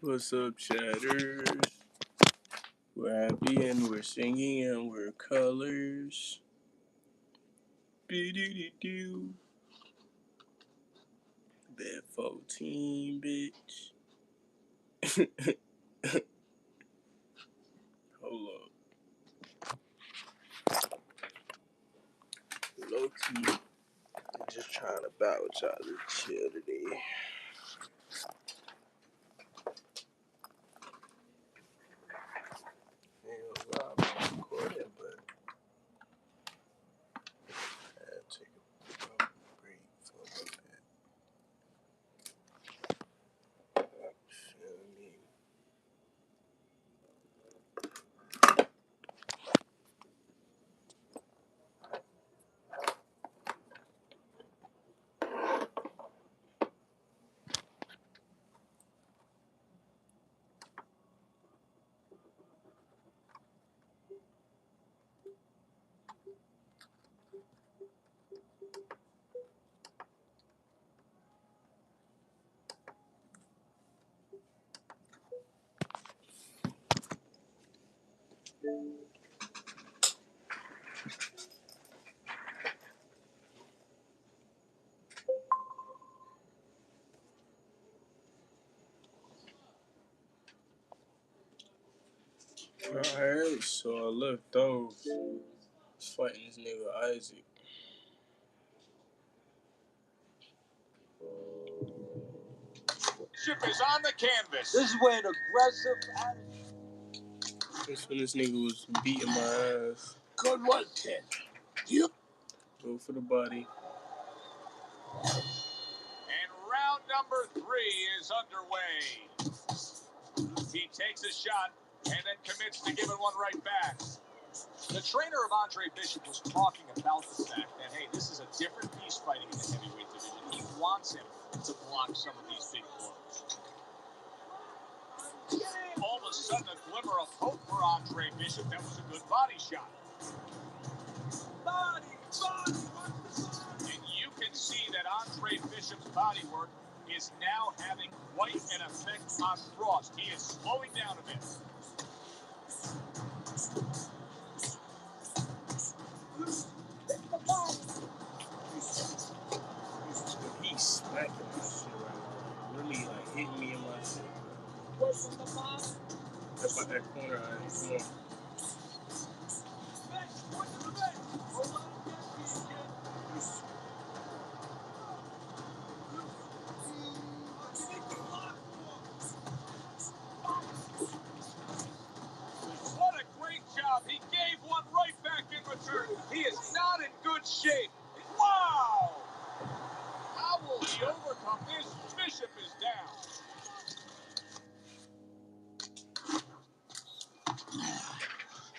What's up, chatters? We're happy and we're singing and we're colors. Be-do-do-do. Bad 14, bitch. Hold up. Low key. I'm just trying to bow with y'all to chill today. I'm recording, but I had to take a break for a little bit. Feel me? Alright, so I left off fighting this nigga Isaac. Ship is on the canvas. This is where an aggressive attitude. That's when this nigga was beating my ass. Good one, kid. You. Go for the body. And round number 3 is underway. He takes a shot and then commits to giving one right back. The trainer of Andre Bishop was talking about the fact that, hey, this is a different beast fighting in the heavyweight division. He wants him to block some of these big blows. All of a sudden, a glimmer of hope for Andre Bishop. That was a good body shot. Body. And you can see that Andre Bishop's body work is now having quite an effect on Frost. He is slowing down a bit. He's smacking my shit right now. Really, like, hitting me in my shit. That's like that corner I ain't going. What a great job. He gave one right back in return. He is not in good shape. Wow! How will he overcome this? Bishop is down.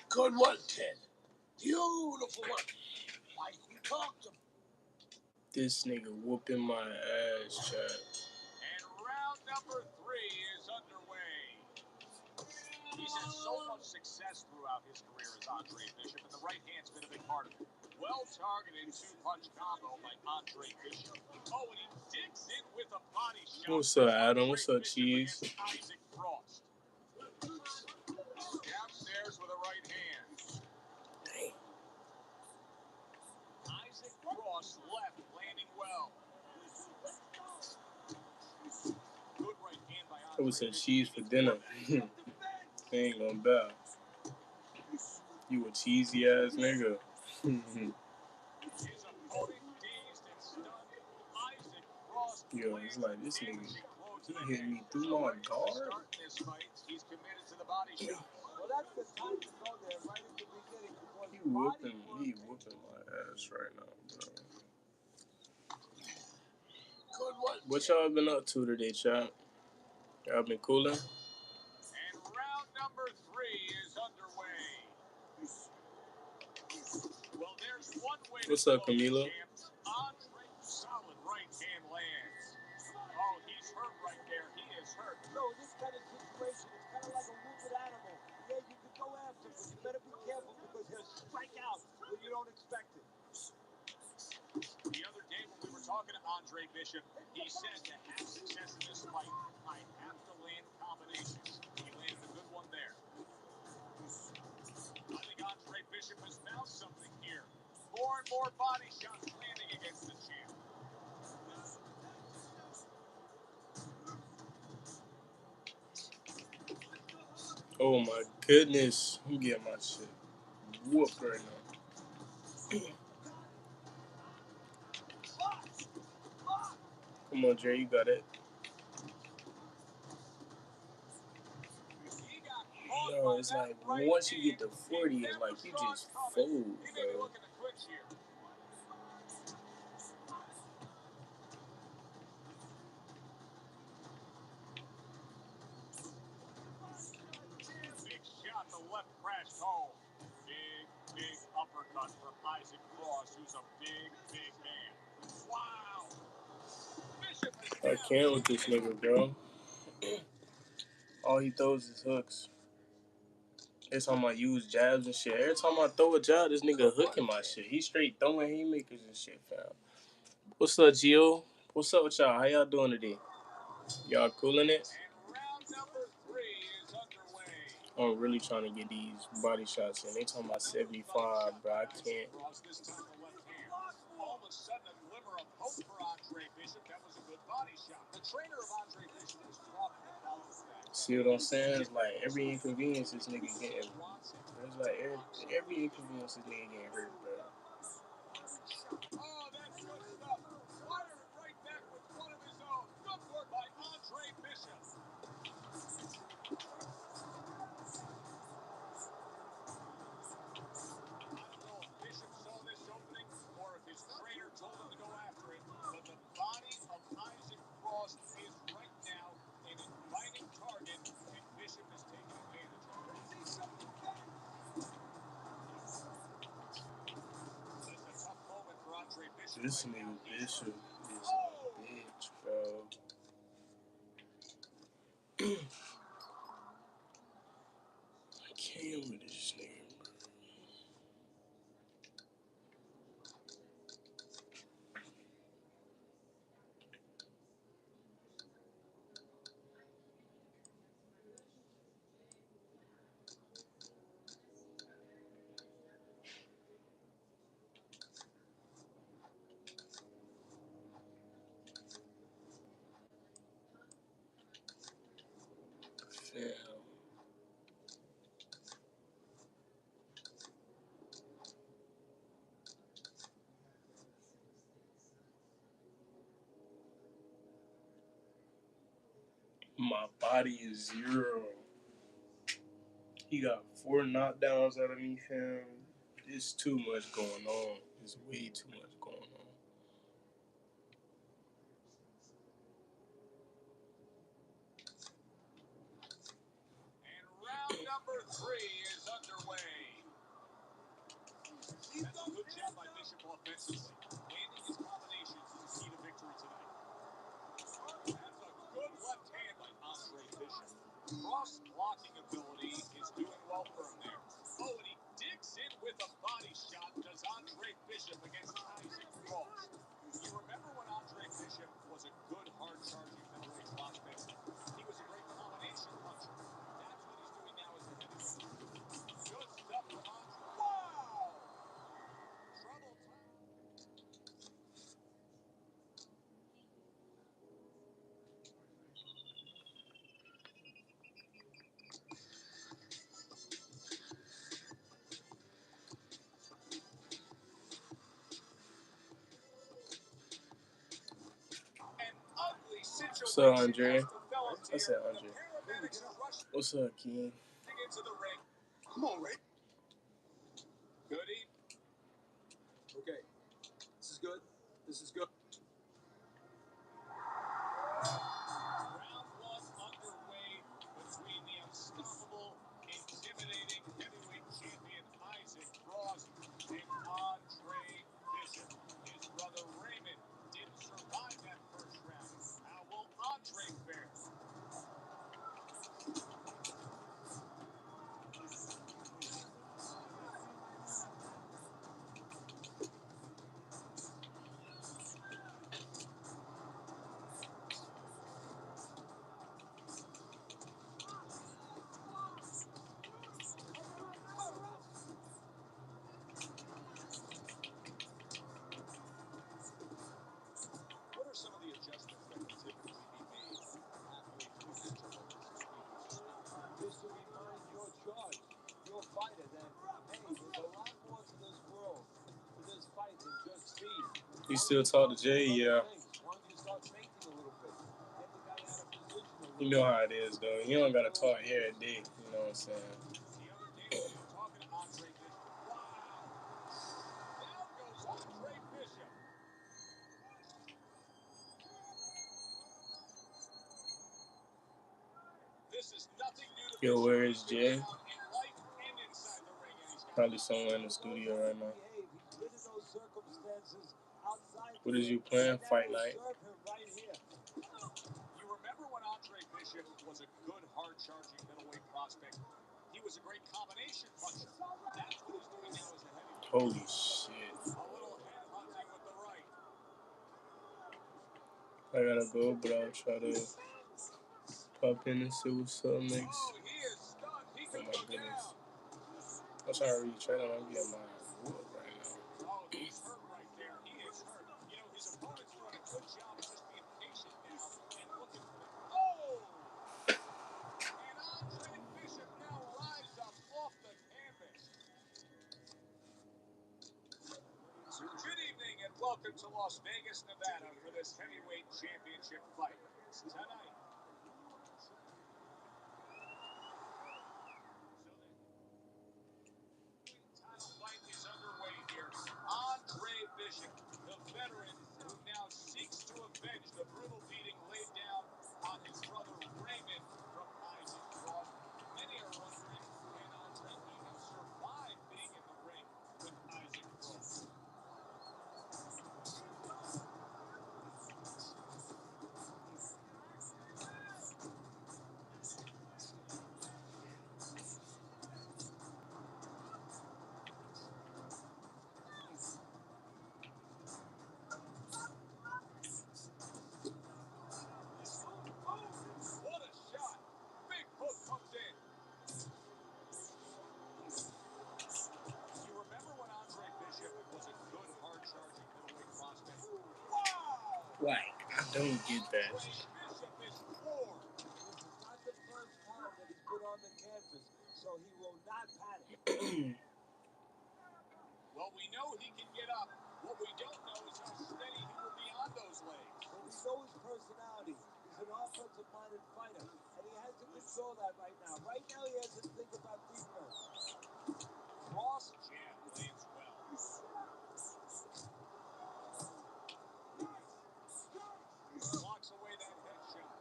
Good one, kid. Beautiful one. Like we talked about. This nigga whooping my ass, chat. And round number 3 is underway. He's had so much success throughout his career as Andre Bishop, and the right hand's been a big part of it. Well-targeted 2-punch combo by Andre Bishop. Oh, and he digs in with a body shot. What's up, Adam? What's up, Cheese? Isaac Frost. Downstairs with a right hand. Damn. Isaac Frost left, landing well. Good right hand by Andre. I was saying cheese for dinner. They ain't gonna bow. You a cheesy ass nigga. Yo, it's like this nigga, he hit me through my guard. He whooping my ass right now, bro. What y'all been up to today, chat? Y'all been cooling? And round number 3 is underway. Well, there's one way. What's up, Camilo? Andre, solid right hand lands. Oh, he's hurt right there. He is hurt. No, in this kind of situation, it's kind of like a wounded animal. Yeah, you can go after him, but you better be careful because he'll strike out when you don't expect it. The other day when we were talking talking to Andre Bishop, he said to have success in this fight, I have to land combinations. He landed a good one there. I think Andre Bishop has found something here. More and more body shots landing against the champ. Oh my goodness. I'm getting my shit whooped right now. Come on, Dre, you got it. Yo, it's like once you get to 40, it's like you just fold, bro. Big shot, the left crashed home. Big uppercut from Isaac Cross, who's a big man. Wow. I can't with this nigga, bro. All he throws is hooks. Every time I use jabs and shit, every time I throw a jab, this nigga hooking my shit. He straight throwing haymakers and shit, fam. What's up, Gio? What's up with y'all? How y'all doing today? Y'all cooling it? And round number 3 is underway. I'm really trying to get these body shots in. They talking about 75, bro. I can't. All of a sudden, a glimmer of hope for Andre Bishop. That was a good body shot. The trainer of Andre Bishop was talking about that. See what I'm saying? It's like every inconvenience this nigga getting. It's like every inconvenience this nigga getting hurt, bro. Oh, that's good stuff. Fired right back with one of his own. Good work by Andre Bishop. Bishop saw this opening, or if his trainer told him to go after it, but the body of Isaac Cross is right now an inviting target, and Bishop is taking advantage of it. This is a tough moment for Andre Bishop. This nigga Bishop is a bitch, bro. I can't with this nigga. Fam. My body is 0. He got 4 knockdowns out of me, fam. It's too much going on. It's way too much going on. And round number 3 is underway. That's a good job by Bishop offensively. Landing his combinations is the key to victory tonight. That's a good left hand by Andre Bishop. Cross blocking ability is doing well for him there. Oh, and he digs in with a body shot. Does Andre Bishop against Isaac Cross? You remember when Andre Bishop was a good, hard-charging middleweight prospect? He was a great combination puncher. That's what he's doing now as the heavyweight. Good stuff from Andre. Wow! Trouble time. What's up, Andre? I said Andre. What's up, King? Come on, Ray. Goody. Okay. This is good. This is good. Round 1 underway between the unstoppable, intimidating heavyweight champion Isaac Cross and Andre Bishop. His brother Raymond didn't survive that first round. How will Andre fare? You still talk to Jay? Yeah. You know how it is, though. You don't gotta talk here at day. You know what I'm saying? Yo, where is Jay? Probably somewhere in the studio right now. What is you playing? Fight night? You remember when Andre Bishop was a good, hard-charging middleweight prospect? He was a great combination puncher. That's what he's doing now as a heavyweight. Holy shit. A little head hunting with the right. I gotta go, but I'll try to pop in and see what's up next. Oh, he is stunned. He could go down. I'm trying to retrain him. I'm getting my whoop right now. Oh, he's hurt right there. He is hurt. You know, his opponent's doing a good job of just being patient now and looking for the... Oh! And Andre Bishop now rise up off the canvas. Good evening and welcome to Las Vegas, Nevada for this heavyweight championship fight. Tonight. Title fight is underway here. Andre Bishop, the veteran who now seeks to avenge the brutal beating laid down on his brother Raymond from Isaac Cross. Many are wondering, can Andre even survive being in the ring with Isaac Cross? What a shot! Big hook comes in. You remember when Andre Bishop was a good, hard-charging middleweight prospect? Wow! Like, I don't get that. Andre Bishop is poor. This is not the first time that he's put on the canvas, so he will not panic. Well, we know he can get up. What we don't know is how steady he will be on those legs. Well, we know his personality. He's an offensive-minded fighter, and he has to control that right now. Right now, he has to think about defense. Cross jab lands well. Blocks away that headshot.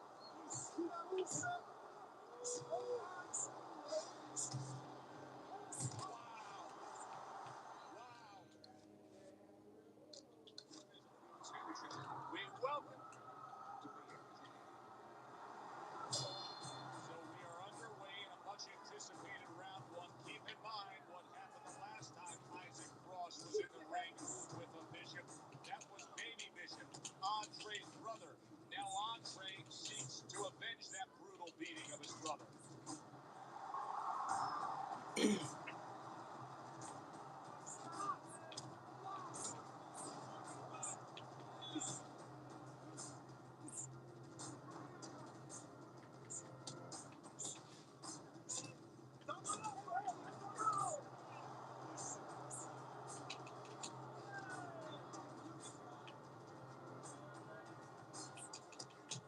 We welcome. So we are underway in a much anticipated round one. Keep in mind what happened the last time Isaac Cross was in the ring with a Bishop. That was Baby Bishop, Andre's brother. Now Andre seeks to avenge that brutal beating of his brother.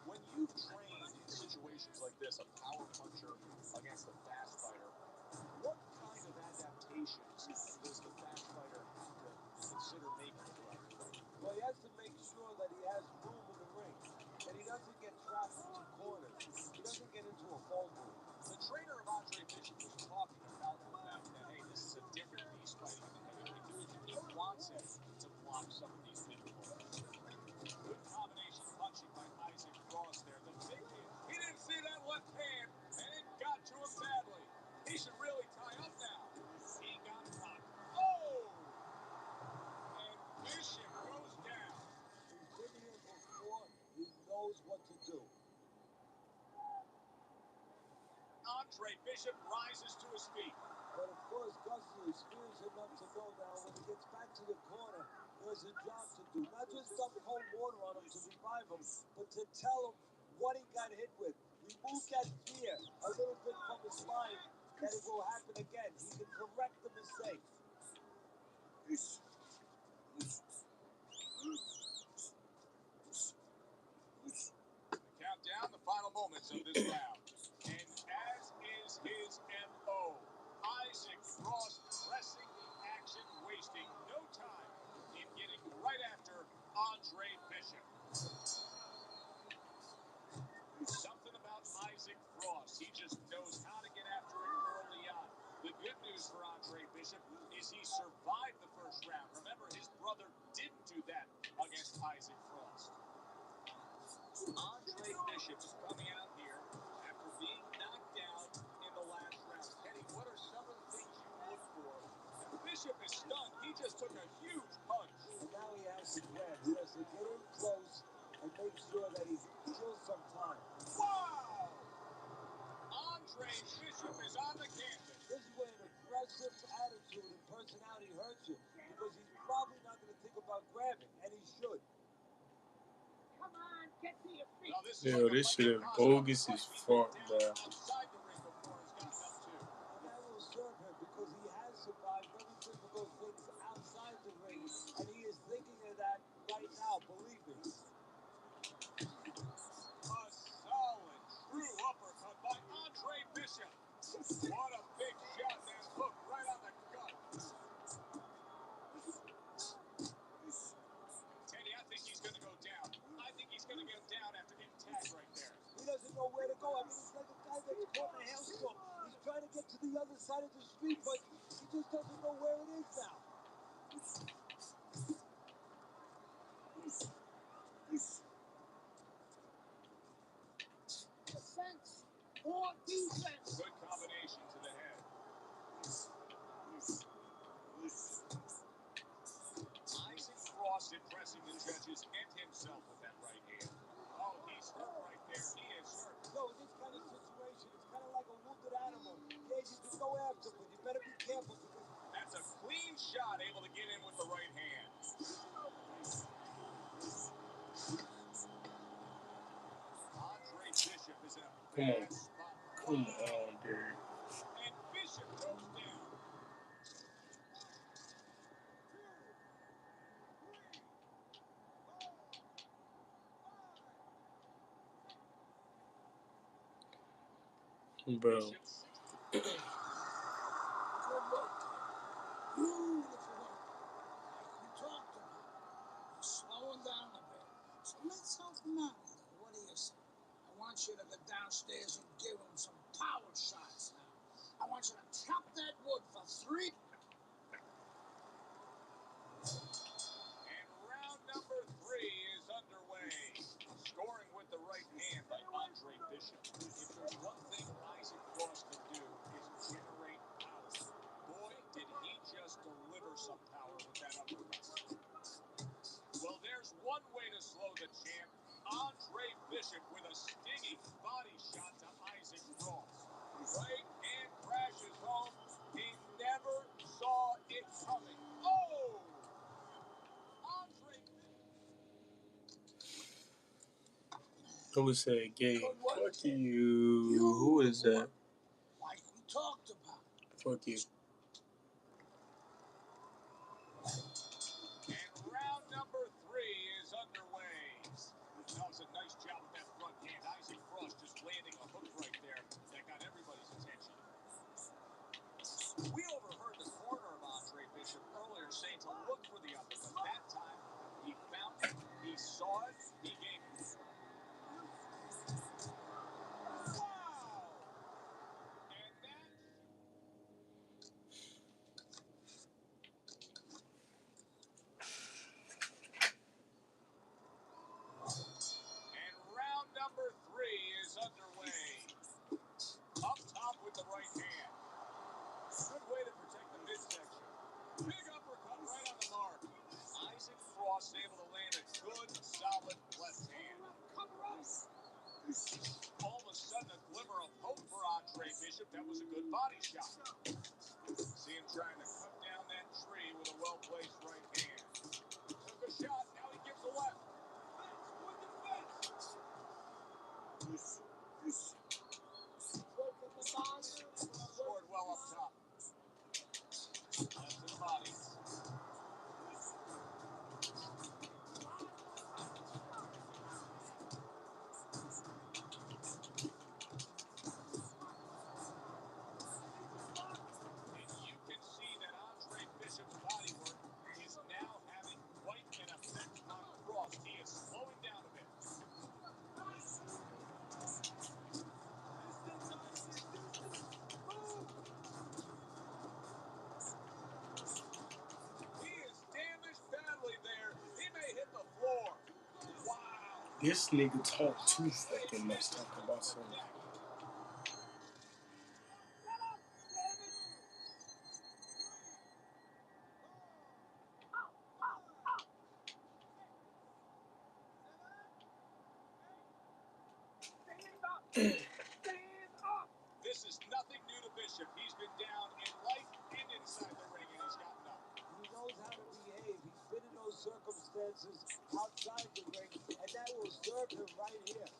When you train in situations like this, a power puncher against a fast fighter, what kind of adaptations does the fast fighter have to consider making throughout the fight? Well, he has to make sure that he has room in the ring, that he doesn't get trapped into corners, he doesn't get into a fall move. The trainer of Andre Bishop was talking about the fact that, hey, this is a different beast fighting in the heavyweight division. He wants him to block some of these big blows. Good combination punching by Isaac Cross there. The big hit. He didn't see that left hand, and it got to him badly. He should really tie up now. He got knocked. Oh! And Bishop goes down. He's been here before. He knows what to do. Andre Bishop rises to his feet. But of course, Gussie is fierce enough to know now when he gets back to the corner, there's a job to do. Not just dump cold water on him to revive him, but to tell him what he got hit with. Remove that fear a little bit from his mind that it will happen again. He can correct the mistake. moments of this round. And as is his MO, Isaac Frost pressing the action, wasting no time in getting right after Andre Bishop. Something about Isaac Frost, he just knows how to get after it early on. The good news for Andre Bishop is he survived the first round. Remember, his brother didn't do that against Isaac Frost. Andre Bishop is coming out here after being knocked out in the last round. Kenny, what are some of the things you look for? Bishop is stunned. He just took a huge punch. And now he has to grab. He has to get in close and make sure that he kills some time. Wow! Andre Bishop is on the canvas. This is where an aggressive attitude and personality hurts you, because he's probably not going to think about grabbing, and he should. Come on, get to your feet. Yo, this shit is bogus as fuck, bro. Outside the ring before he's gotten up to. And that will serve him, because he has survived very difficult things outside the ring, and he is thinking of that right now, believe me. A solid, true uppercut by Andre Bishop. What a big shot, that hook right on the gut. Teddy, I think he's going to go down. I think he's going to go down after getting tagged right there. He doesn't know where to go. I mean, it's like a guy that's caught in a hailstorm. He's trying to get to the other side of the street, but he just doesn't know where it is now. Defense or defense. Good combination to the head. Isaac Frost impressing the judges and himself with that right hand. Oh, he's hurt right there. He is hurt. No, in this kind of situation, it's kind of like a wounded animal. Yeah, you can go after, but you better be careful, because that's a clean shot, able to get in with the right hand. Andre Bishop is in a bad spot. Come on, dude. And Bishop goes down. Bro. Slowing down a bit. So let's help him out. What do you say? I want you to go downstairs and give him some power shots now. I want you to chop that wood for 3. And round number 3 is underway. Scoring with the right hand by Andre Bishop. If there's one thing Isaac Frost can do, is generate power. Boy, did he just deliver some power with that uppercut. Well, there's one way to slow the champ. Andre Bishop with a stinging body shot to Isaac Frost. Right hand crashes home. He never saw it coming. Oh! Andre Who said gay? Fuck you. Who is that? Like we talked about. Fuck you. And round number 3 is underway. That was a nice job with that front hand. Isaac Frost just landing a hook right there that got everybody's attention. We overheard the corner of Andre Bishop earlier saying to look for the uppercut. That time, he found it, he saw it, he gave it. Wow! And that... And round number 3 is underway. Up top with the right hand. Good way to protect the midsection. Big uppercut right on the mark. Isaac Frost able to land a good, solid left hand. All of a sudden, a glimmer of hope for Andre Bishop. That was a good body shot. See him trying to cut down that tree with a well-placed right hand. Took a shot. Now he gives a left. Scored well up top. Left to the body. This nigga talk too fucking much talking about something. This is nothing new to Bishop. He's been down in life and inside the ring, and he's gotten up. He knows how to behave. He's been in those circumstances outside the ring, and that will serve him right here.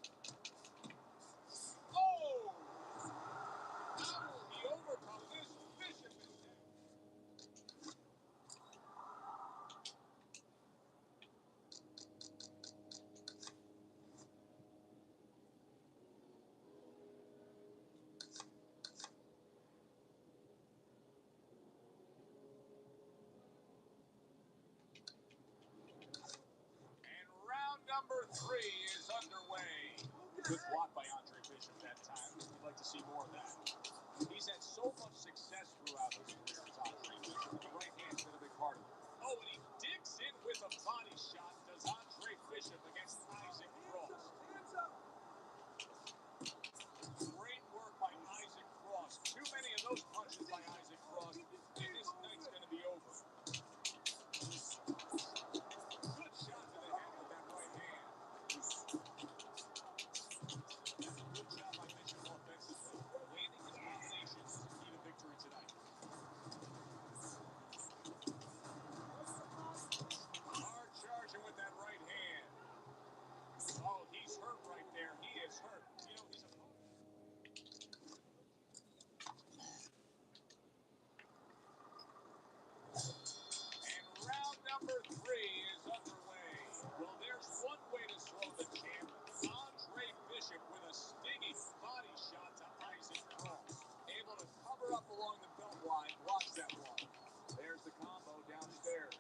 Oh! How will he overcome this? Bishop is down. And round number 3 is underway. Good block by Andre Bishop that time. We'd like to see more of that. He's had so much success throughout his career as Andre Bishop. The right hand's been a big part of it. Oh, and he digs in with a body shot. Does Andre Bishop against Isaac Cross. Great work by Isaac Cross. Too many of those punches by Isaac Cross, and this night's going to be over. Good shot to the head with that right hand. That's a good job by Bishop offensively. Landing his combinations is the key to victory tonight. Hard charging with that right hand. Oh, he's hurt right there. He is hurt. You know, his opponent. And round number 3 is underway. Well, there's one way to slow the champ. Andre Bishop with a stinging body shot to Isaac Cross. Able to cover up along the belt line, blocks that one. There's the combo downstairs.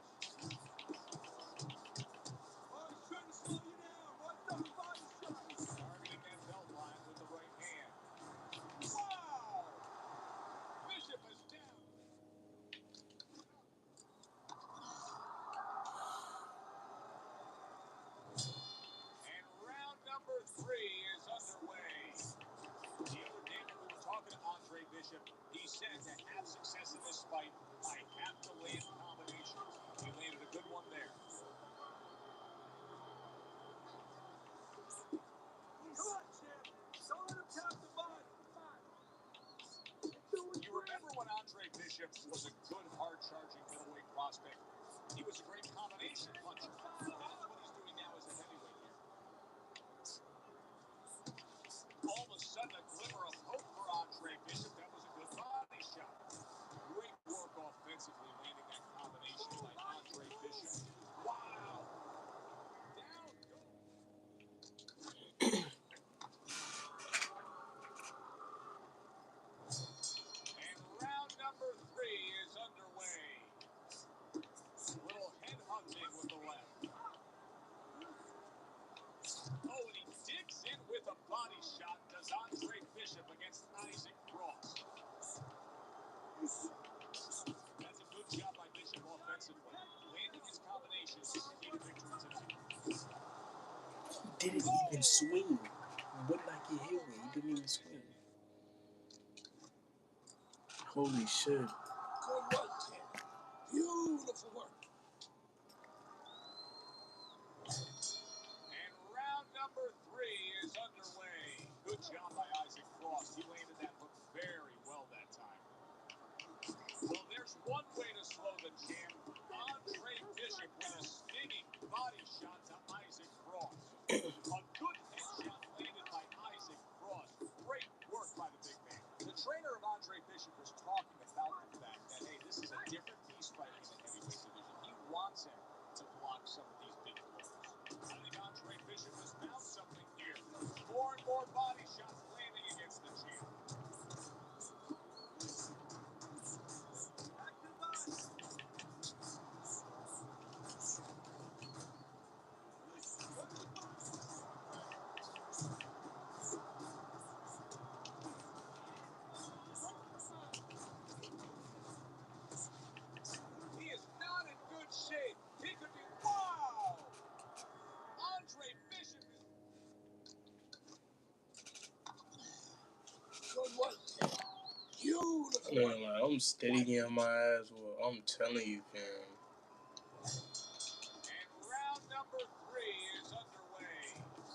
Targeting that belt line with the right hand. Wow! Bishop is down. And round number 3 is underway. The other day when we were talking to Andre Bishop, he said to have success in this fight, I have to land combinations. He landed a good one there. Come on, champ. Don't let him tap the body. Come on. You remember when Andre Bishop was a good, hard-charging middleweight prospect? He was a great combination puncher. That's what he's doing now as a heavyweight here. All of a sudden, a glimmer of hope for Andre Bishop. That was a good body shot. Great work offensively, landing that combination by Andre Bishop. Wow! Down goes. And round number 3 is underway. Little head hunting with the left. Oh, and he digs in with a body shot. Does Andre Bishop against Isaac Cross. That's a good job by Bishop offensively. Landing his combinations is the key to victory tonight. He didn't even swing. What did I get hit with? He didn't even swing. Holy shit. Good work, kid. Beautiful work. And round number 3 is underway. Good job by Isaac Cross. He landed that hook very well that time. Well, there's one way to slow the champ. Andre Bishop with a stinging body shot to Isaac Cross. A good headshot landed by Isaac Cross. Great work by the big man. The trainer of Andre Bishop was talking about the fact that, hey, this is a different beast fighting in the heavyweight division. He wants him to block some of these big blows. I think Andre Bishop has found something here. More and more body shots landing against the champ. He is not in good shape. He could be. Wow! Andre Bishop is. Man, like, I'm steady getting my ass whooped. I'm telling you, fam. And round number 3 is underway.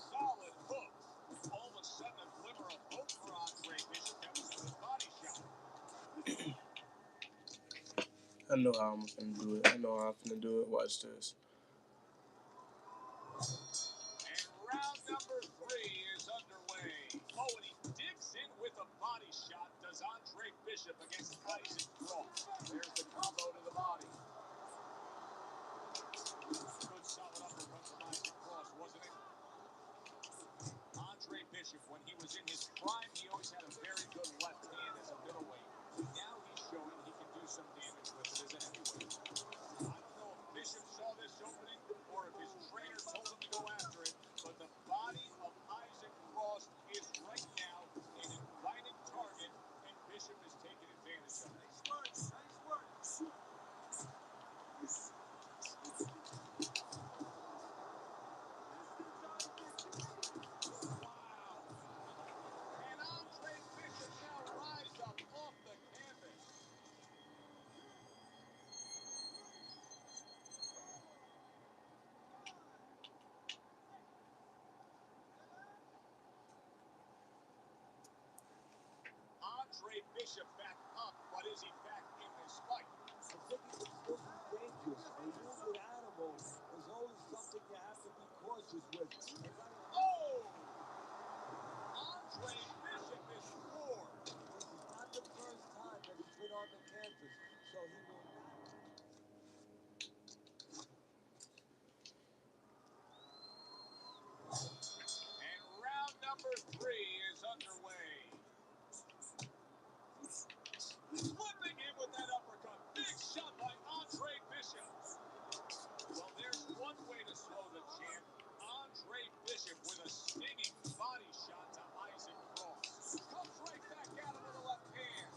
Solid hooks. All of a sudden, a glimmer of hope for Andre Bishop. That was a good body shot. I know how I'm gonna do it. I know how I'm gonna do it. Watch this. And round number 3 is underway. Oh, and he digs in with a body shot. Does Andre Bishop against Isaac Cross. There's the combo to the body. Good solid uppercut from Isaac Cross, wasn't it? Andre Bishop, when he was in his prime, he always had a very good left hand as a middleweight. Now he's showing he can do some damage with it as a heavyweight. I don't know if Bishop saw this opening or if his trainer told him to go after it, but the body of Isaac Cross is right now an inviting target, and Bishop is taking advantage of it. Nice work, nice work. And Andre Bishop now rise up off the canvas. Andre Bishop back up, but is he back in this fight? I think he can still be dangerous. A wounded animal is always something you have to be cautious with. Oh! Andre Bishop is floored. This is not the first time that he's been on the canvas, so he will not. And round number 3 is underway. Flipping in with that uppercut. Big shot by Andre Bishop. Well, there's one way to slow the champ. Andre Bishop with a stinging body shot to Isaac Cross. Comes right back at him with a left hand.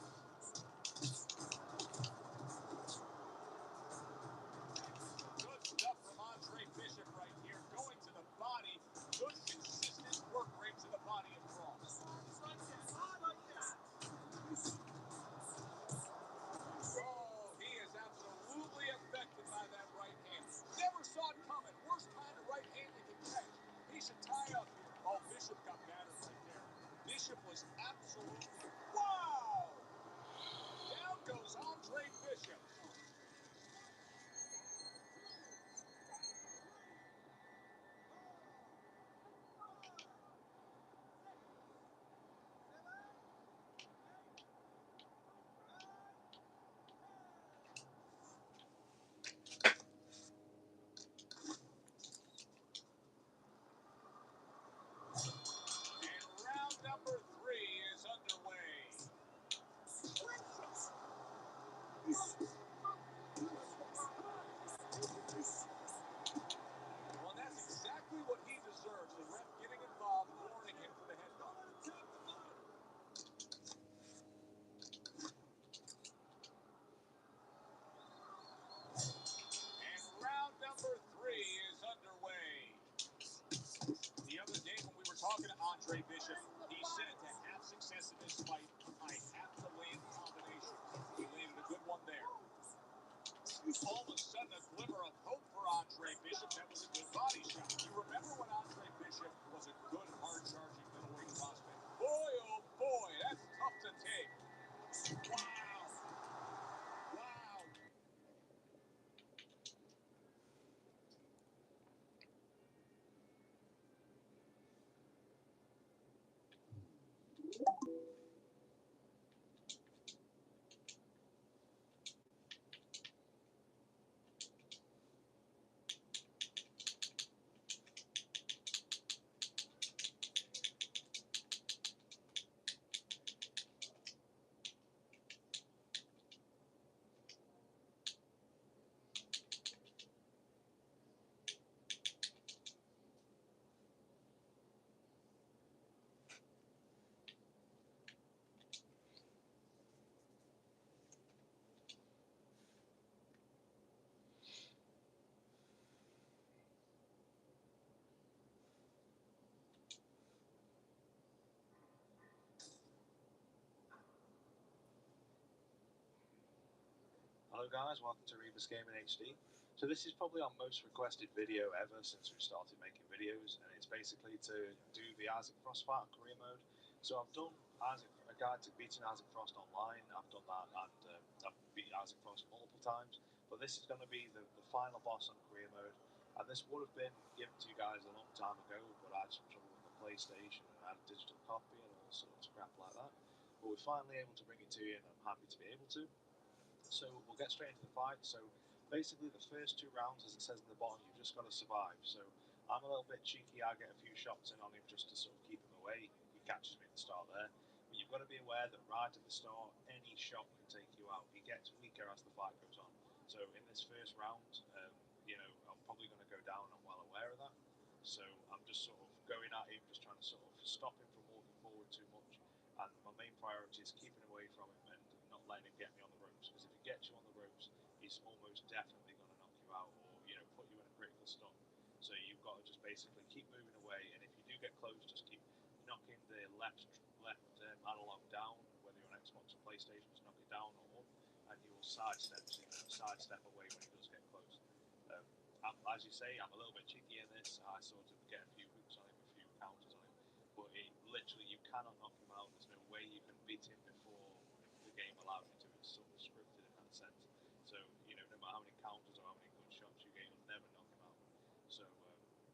Good stuff from Andre Bishop right here. Going to the body. Good consistent work rate to the body of Cross. Oh, he is absolutely affected by that right hand. Never saw it coming. Worst kind of right hand you can catch. He should tie up here. Oh, Bishop got battered right there. Bishop was absolutely... Wow! Down goes Andre Bishop. And round number 3 is underway. Well, that's exactly what he deserves. The ref getting involved, warning him for the headbutt. And round number 3 is underway. The other day when we were talking to Andre Bishop, he said to have success in this fight, I have to land combinations. He landed a good one there. All of a sudden, a glimmer of hope for Andre Bishop. That was a good body shot. You remember when Andre Bishop was a good, hard-charging middleweight prospect? Boy, oh boy, that's tough to take. Wow. Wow. Hello guys, welcome to Rebus Gaming HD. So this is probably our most requested video ever since we started making videos, and it's basically to do the Isaac Frost fight career mode. So I've done a guide to beating Isaac Frost online, I've done that, and I've beaten Isaac Frost multiple times, but this is going to be the final boss on career mode, and this would have been given to you guys a long time ago, but I had some trouble with the PlayStation, and I had a digital copy and all sorts of crap like that. But we're finally able to bring it to you, and I'm happy to be able to. So we'll get straight into the fight. So basically the first 2 rounds, as it says in the bottom, you've just got to survive. So I'm a little bit cheeky, I get a few shots in on him just to sort of keep him away. He catches me at the start there. But you've got to be aware that right at the start, any shot can take you out. He gets weaker as the fight goes on. So in this first round, I'm probably going to go down, I'm well aware of that. So I'm just sort of going at him, just trying to sort of stop him from walking forward too much. And my main priority is keeping away from him and not letting him get me on the ropes, because if he gets you on the ropes, he's almost definitely going to knock you out or put you in a critical stun. So you've got to just basically keep moving away, and if you do get close, just keep knocking the left analog down, whether you're on Xbox or PlayStation, just knock it down or up, and you will sidestep. So you can sidestep away when he does get close. As you say, I'm a little bit cheeky in this. I sort of get a few hooks on him, a few counters on him, but literally you cannot knock him out. There's no way you can beat him before the game allows you to. It's sort of scripted in that sense. So no matter how many counters or how many good shots you get, you'll never knock him out. So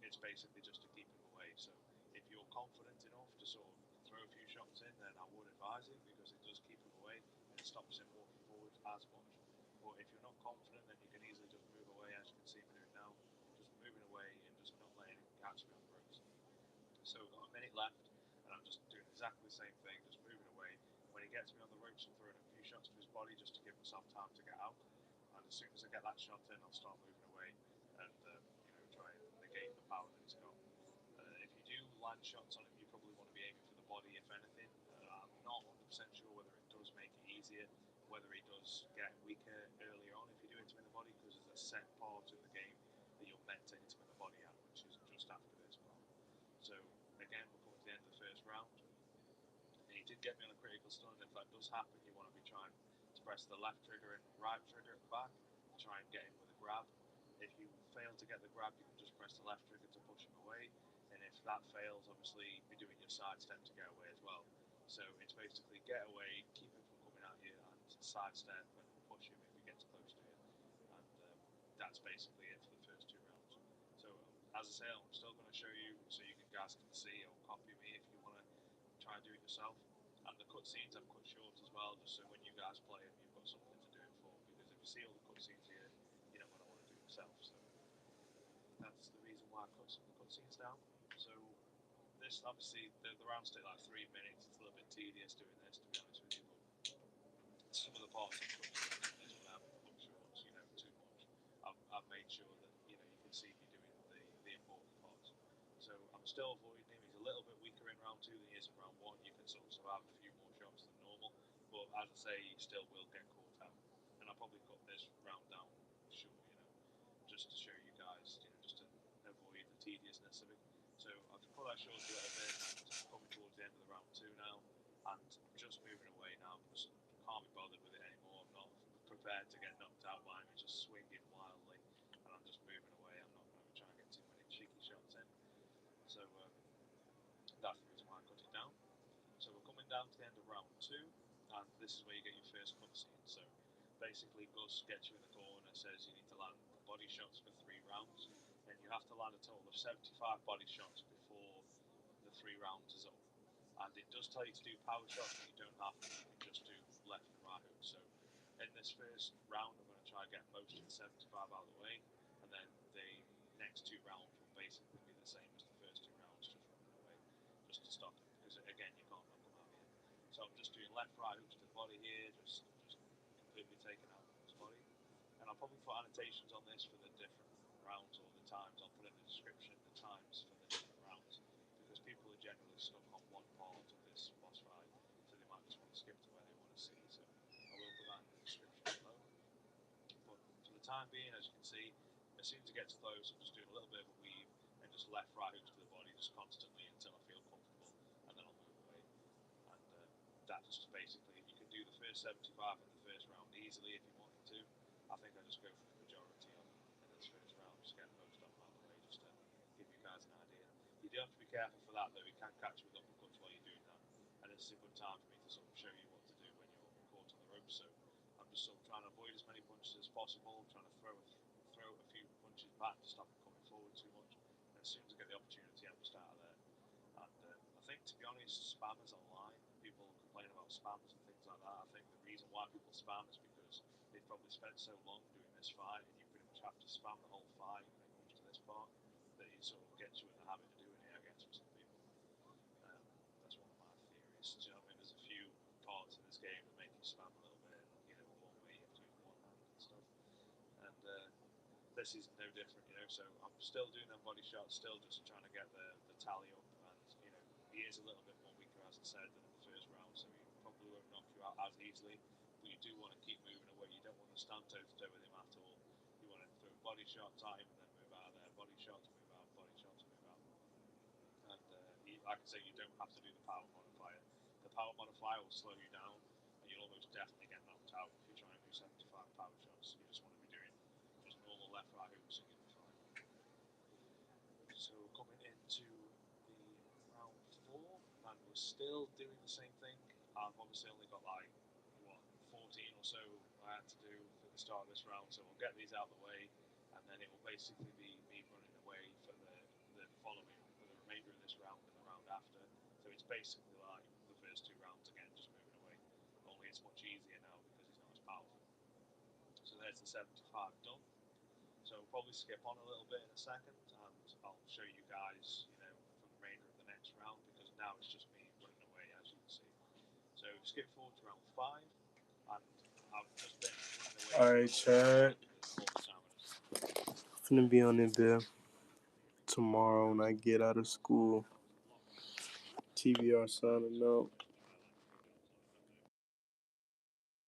it's basically just to keep him away. So if you're confident enough to sort of throw a few shots in, then I would advise it, because it does keep him away and it stops him walking forward as much. But if you're not confident, then you can easily just move away, as you can see me doing now, just moving away and just not letting him catch me on the ropes. So we've got a minute left, and I'm just doing exactly the same thing, just moving away. When he gets me on the ropes, I'm throwing a few shots to his body just to give myself time to get out. And as soon as I get that shot in, I'll start moving away and try and negate the power that he's got. If you do land shots on him, you probably want to be aiming for the body, if anything. I'm not 100% sure whether it does make it easier, whether he does get weaker earlier on if you do hit him in the body, because there's a set part in the game that you're meant to hit him in the body at, which is just after this part. So again, we're coming to the end of the first round. And he did get me on a critical stun, and if that does happen, you want to be trying to press the left trigger and right trigger at the back to try and get him with a grab. If you fail to get the grab, you can just press the left trigger to push him away, and if that fails, obviously be doing your sidestep to get away as well. So it's basically get away, keep him from coming at you, and sidestep and push him if he gets close to you. And that's basically it for the first 2 rounds. So as I say, I'm still going to show you so you guys can see, or copy me if you want to try and do it yourself. And the cutscenes I've cut short as well, just so when you guys play them, you've got something to do it for. Because if you see all the cutscenes here, you're not going to want to do it yourself. So that's the reason why I cut some of the cutscenes down. So this, obviously, the rounds take like 3 minutes. It's a little bit tedious doing this, to be honest with you. But some of the parts I've cut short in this one I haven't cut short, too much. I've made sure that you can see me doing the important parts. So I'm still avoiding him. He's a little bit weaker in round 2 than he is in round 1. You can sort of survive a few more shots than normal, but as I say, you still will get caught out. And I'll probably cut this round down short, just to show you guys, just to avoid the tediousness of it. So I've cut that short a little bit, and coming towards the end of the round 2 now, and just moving away now because I can't be bothered with it anymore. I'm not prepared to get knocked out by him. He's just swinging wildly, and I'm just moving away. I'm not going to try and get too many cheeky shots in. So that's the reason why I cut it down. So we're coming down to the end of round 2, and this is where you get your first cutscene. So basically, Gus gets you in the corner, says you need to land body shots for 3 rounds, and you have to land a total of 75 body shots before the 3 rounds is up. And it does tell you to do power shots, but you don't have to. You can just do left and right hooks. So in this first round, I'm going to try and get most of the 75 out of the way, and then the next 2 rounds will basically be the same as the first 2 rounds, just running away, just to stop it, because again, you can't knock them out here. So I'm just doing left, right hooks to the body here, just completely taking out his body. And I'll probably put annotations on this for the different rounds or the times. I'll put in the description the times for the different rounds, because people are generally stuck on one part of this boss fight, so they might just want to skip to where they want to see. So I will put that in the description below. But for the time being, as you can see, as soon as it gets close, I'm just doing a little bit of a weave and just left, right hooks to the body, just constantly until I feel comfortable, and then I'll move away. And that's just basically, you can do the first 75 in the first round easily if you wanted to. I think I just go for the majority of them in this first round, just get most of them out of the way, just to give you guys an idea. You do have to be careful for that, though. You can catch you with uppercuts while you're doing that, and this is a good time for me to sort of show you what to do when you're caught on the ropes. So I'm just sort of trying to avoid as many punches as possible, trying to throw a few punches back to stop them coming forward too much. And as soon as I get the opportunity, I'm just out of there. And I think, to be honest, spammers online, people complain about spammers and things like that. I think the reason why people spam is because they've probably spent so long doing this fight, and you pretty much have to spam the whole fight when it comes to this part, that it sort of gets you in the habit of doing it, I guess, for some people. That's one of my theories. Do you know what I mean? There's a few parts in this game that make you spam a little bit, like, you know, the one where you have to use one hand and stuff. And this is no different, you know. So I'm still doing them body shots, still just trying to get the tally up. And you know, he is a little bit more weaker, as I said, than in the first round, so he probably won't knock you out as easily. But you do want to keep moving away. You don't want to stand toe to toe with him at all. You want to throw body shots at him and then move out of there. Body shots, move out. Body shots, move out. And like I say, you don't have to do the power modifier. The power modifier will slow you down, and you'll almost definitely get knocked out if you try and do 75 power shots. You just want to be doing just normal left right hooks and you'll be fine. So coming into the round 4, and we're still doing the same thing. I've obviously only got like 14 or so I had to do for the start of this round, so we'll get these out of the way, and then it will basically be me running away for the remainder of this round and the round after. So it's basically like the first 2 rounds again, just moving away. Only it's much easier now because he's not as powerful. So there's the 75 done. So we'll probably skip on a little bit in a second, and I'll show you guys, you know, for the remainder of the next round, because now it's just me running away, as you can see. So skip forward to round 5, and I've just been running away. Alright, Chad. I'm finna be on it there tomorrow when I get out of school. TVR signing out.